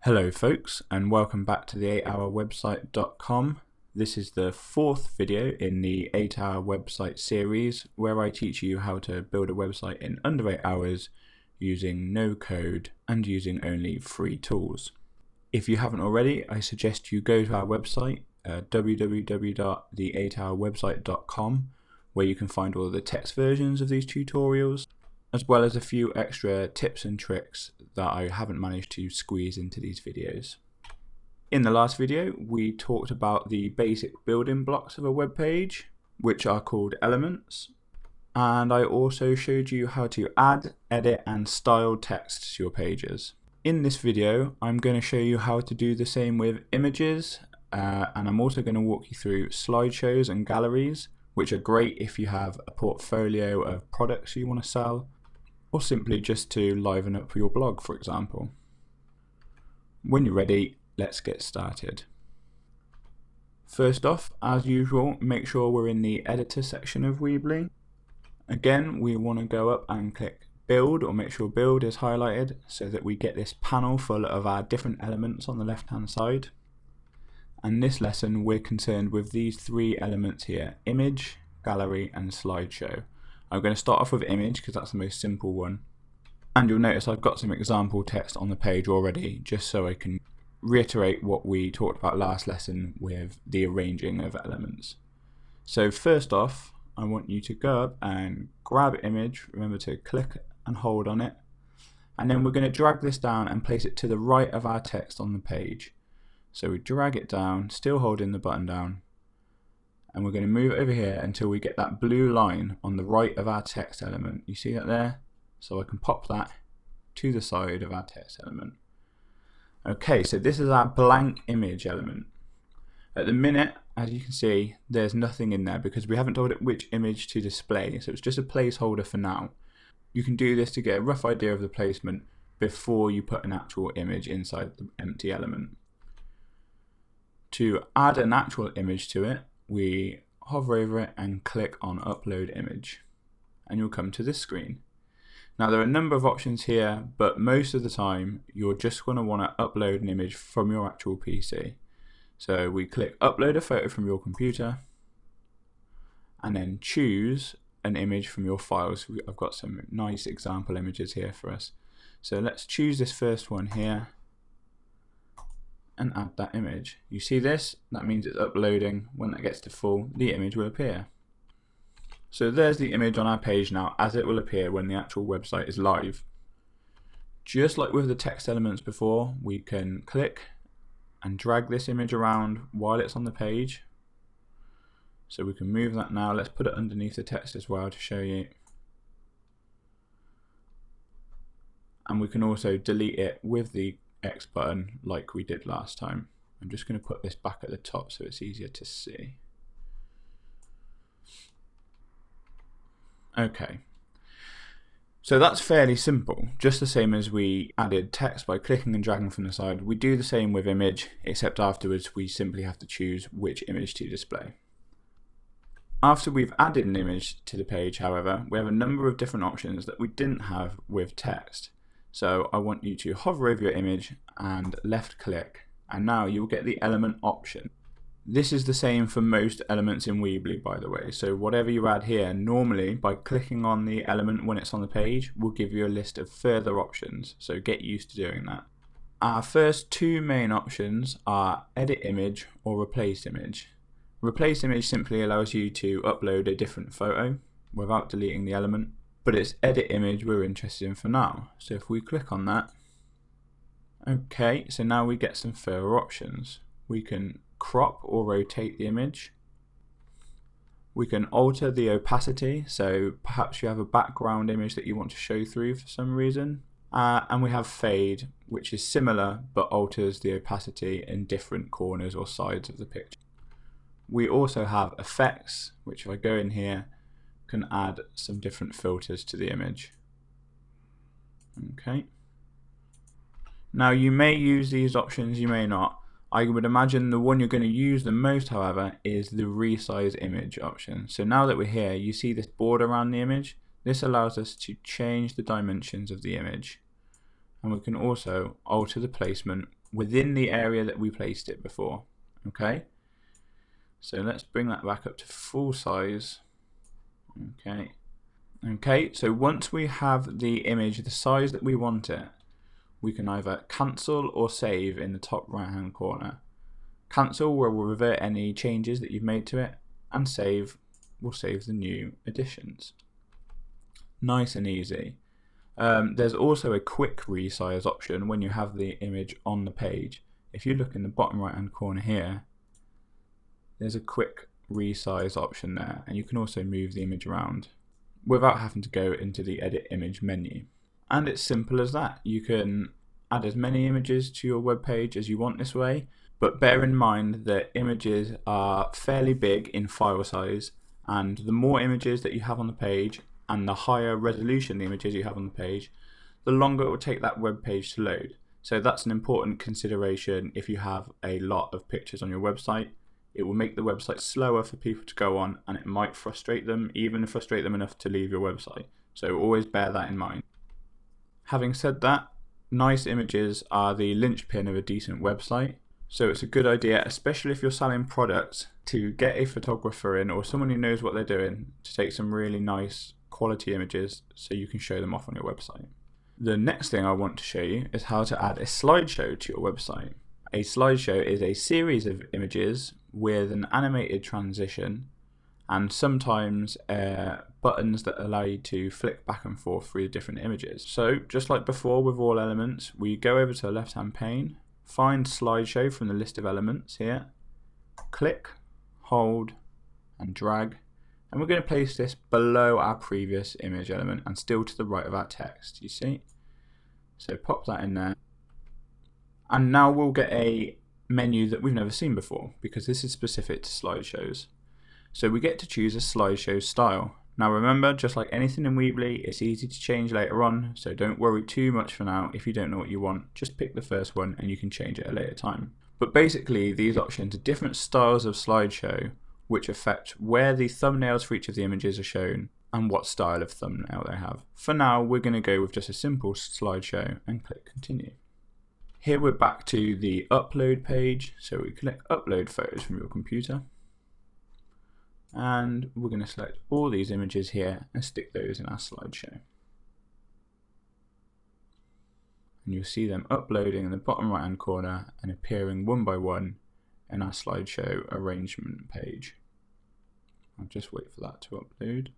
Hello folks, and welcome back to the 8hourwebsite.com. This is the fourth video in the 8-hour website series where I teach you how to build a website in under 8 hours using no code and using only free tools. If you haven't already, I suggest you go to our website www.the8hourwebsite.com, where you can find all the text versions of these tutorials, as well as a few extra tips and tricks that I haven't managed to squeeze into these videos. In the last video, we talked about the basic building blocks of a web page, which are called elements, and I also showed you how to add, edit, and style text to your pages. In this video, I'm going to show you how to do the same with images, and I'm also going to walk you through slideshows and galleries, which are great if you have a portfolio of products you want to sell, or simply just to liven up your blog, for example. When you're ready, let's get started. First off, as usual, make sure we're in the editor section of Weebly. Again, we want to go up and click build, or make sure build is highlighted so that we get this panel full of our different elements on the left hand side. And this lesson we're concerned with these three elements here: image, gallery, and slideshow. I'm going to start off with image because that's the most simple one, and you'll notice I've got some example text on the page already just so I can reiterate what we talked about last lesson with the arranging of elements. So first off, I want you to go up and grab image, remember to click and hold on it, and then we're going to drag this down and place it to the right of our text on the page. So we drag it down, still holding the button down, and we're going to move it over here until we get that blue line on the right of our text element. You see that there? So I can pop that to the side of our text element. Okay, so this is our blank image element. At the minute, as you can see, there's nothing in there because we haven't told it which image to display, so it's just a placeholder for now. You can do this to get a rough idea of the placement before you put an actual image inside the empty element. To add an actual image to it, we hover over it and click on upload image, and you'll come to this screen. Now there are a number of options here, but most of the time you're just going to want to upload an image from your actual PC. So we click upload a photo from your computer and then choose an image from your files. I've got some nice example images here for us. So let's choose this first one here and add that image. You see this? That means it's uploading. When that gets to full, the image will appear. So there's the image on our page now, as it will appear when the actual website is live. Just like with the text elements before, we can click and drag this image around while it's on the page. So we can move that now. Let's put it underneath the text as well to show you. And we can also delete it with the X button like we did last time. I'm just going to put this back at the top so it's easier to see. Okay, so that's fairly simple, just the same as we added text by clicking and dragging from the side. We do the same with image, except afterwards we simply have to choose which image to display. After we've added an image to the page, however, we have a number of different options that we didn't have with text. So I want you to hover over your image and left click, and now you'll get the element option. This is the same for most elements in Weebly, by the way. So whatever you add here, normally by clicking on the element when it's on the page, will give you a list of further options. So get used to doing that. Our first two main options are edit image or replace image. Replace image simply allows you to upload a different photo without deleting the element, but it's edit image we're interested in for now. So if we click on that, okay, so now we get some further options. We can crop or rotate the image. We can alter the opacity, so perhaps you have a background image that you want to show through for some reason. And we have fade, which is similar but alters the opacity in different corners or sides of the picture. We also have effects, which if I go in here, can add some different filters to the image. Okay. Now you may use these options, you may not. I would imagine the one you're going to use the most, however, is the resize image option. So now that we're here, you see this border around the image. This allows us to change the dimensions of the image. And we can also alter the placement within the area that we placed it before. Okay, so let's bring that back up to full size. Okay, so once we have the image the size that we want it, we can either cancel or save in the top right hand corner. Cancel will revert any changes that you've made to it, and save will save the new additions. Nice and easy. There's also a quick resize option when you have the image on the page. If you look in the bottom right hand corner here, there's a quick resize option there, and you can also move the image around without having to go into the edit image menu. And it's simple as that. You can add as many images to your web page as you want this way, but bear in mind that images are fairly big in file size, and the more images that you have on the page and the higher resolution the images you have on the page, the longer it will take that web page to load. So that's an important consideration if you have a lot of pictures on your website. It will make the website slower for people to go on, and it might frustrate them, even frustrate them enough to leave your website. So always bear that in mind. Having said that, nice images are the linchpin of a decent website. So it's a good idea, especially if you're selling products, to get a photographer in or someone who knows what they're doing to take some really nice quality images so you can show them off on your website. The next thing I want to show you is how to add a slideshow to your website. A slideshow is a series of images with an animated transition and sometimes buttons that allow you to flick back and forth through the different images. So just like before with all elements, we go over to the left hand pane, find slideshow from the list of elements here, click, hold and drag, and we're going to place this below our previous image element and still to the right of our text, you see. So pop that in there. And now we'll get a menu that we've never seen before, because this is specific to slideshows. So we get to choose a slideshow style. Now remember, just like anything in Weebly, it's easy to change later on, so don't worry too much for now. If you don't know what you want, just pick the first one and you can change it at a later time. But basically, these options are different styles of slideshow which affect where the thumbnails for each of the images are shown and what style of thumbnail they have. For now, we're going to go with just a simple slideshow and click continue. Here we're back to the upload page, so we click upload photos from your computer, and we're going to select all these images here and stick those in our slideshow. And you'll see them uploading in the bottom right hand corner and appearing one by one in our slideshow arrangement page. I'll just wait for that to upload.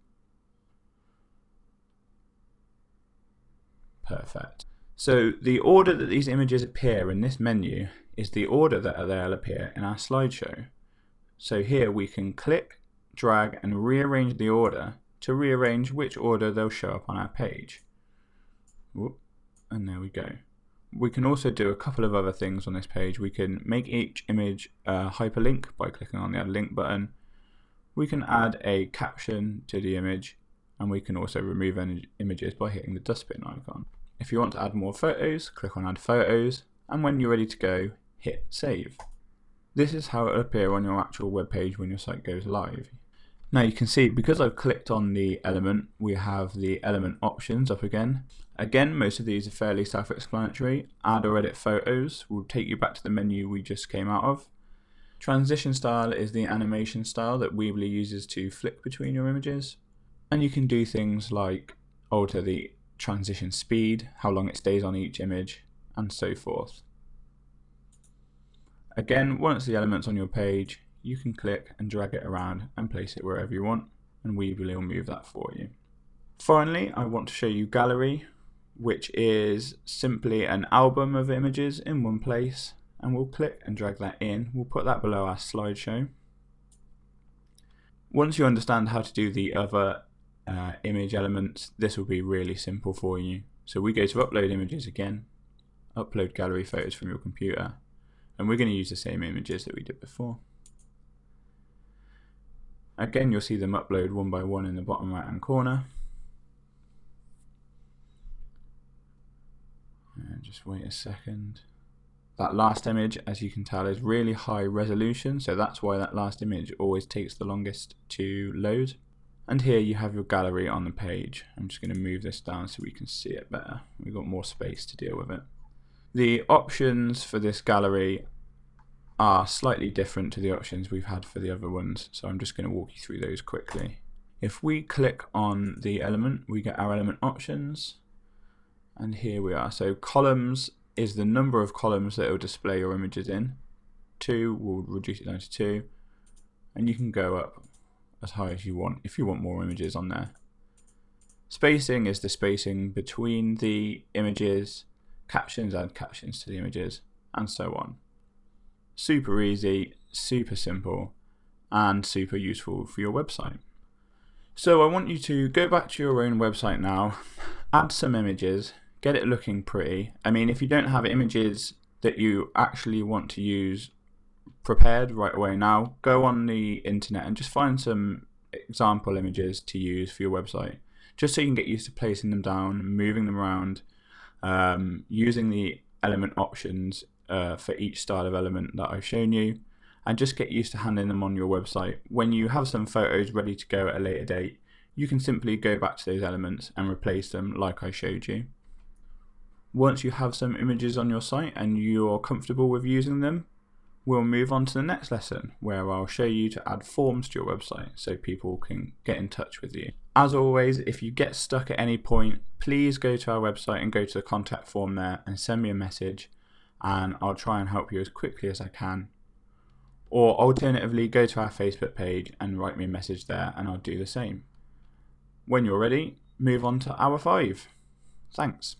Perfect. So the order that these images appear in this menu is the order that they'll appear in our slideshow. So here we can click, drag and rearrange the order to rearrange which order they'll show up on our page. Whoop, and there we go. We can also do a couple of other things on this page. We can make each image a hyperlink by clicking on the add link button. We can add a caption to the image, and we can also remove images by hitting the dustbin icon. If you want to add more photos, click on add photos, and when you're ready to go, hit save. This is how it will appear on your actual web page when your site goes live. Now you can see, because I've clicked on the element, we have the element options up again. Again, most of these are fairly self-explanatory. Add or edit photos will take you back to the menu we just came out of. Transition style is the animation style that Weebly uses to flick between your images. And you can do things like alter the transition speed, how long it stays on each image, and so forth. Again, once the element's on your page, you can click and drag it around and place it wherever you want, and Weebly will move that for you. Finally, I want to show you Gallery, which is simply an album of images in one place, and we'll click and drag that in. We'll put that below our slideshow. Once you understand how to do the other image elements, this will be really simple for you. So we go to upload images again, upload gallery photos from your computer, and we're going to use the same images that we did before. Again, you'll see them upload one by one in the bottom right hand corner. And just wait a second. That last image, as you can tell, is really high resolution, so that's why that last image always takes the longest to load. And here you have your gallery on the page. I'm just going to move this down so we can see it better. We've got more space to deal with it. The options for this gallery are slightly different to the options we've had for the other ones, so I'm just going to walk you through those quickly. If we click on the element, we get our element options, and here we are. So columns is the number of columns that it will display your images in. 2 will reduce it down to 2, and you can go up as high as you want if you want more images on there. Spacing is the spacing between the images. Captions add captions to the images, and so on. Super easy, super simple, and super useful for your website. So I want you to go back to your own website now, add some images, get it looking pretty. I mean, if you don't have images that you actually want to use prepared right away now, go on the internet and just find some example images to use for your website, just so you can get used to placing them down, moving them around, using the element options for each style of element that I've shown you, and just get used to handling them on your website. When you have some photos ready to go at a later date, you can simply go back to those elements and replace them like I showed you. Once you have some images on your site and you're comfortable with using them, we'll move on to the next lesson, where I'll show you to add forms to your website so people can get in touch with you. As always, if you get stuck at any point, please go to our website and go to the contact form there and send me a message, and I'll try and help you as quickly as I can. Or alternatively, go to our Facebook page and write me a message there and I'll do the same. When you're ready, move on to hour 5. Thanks.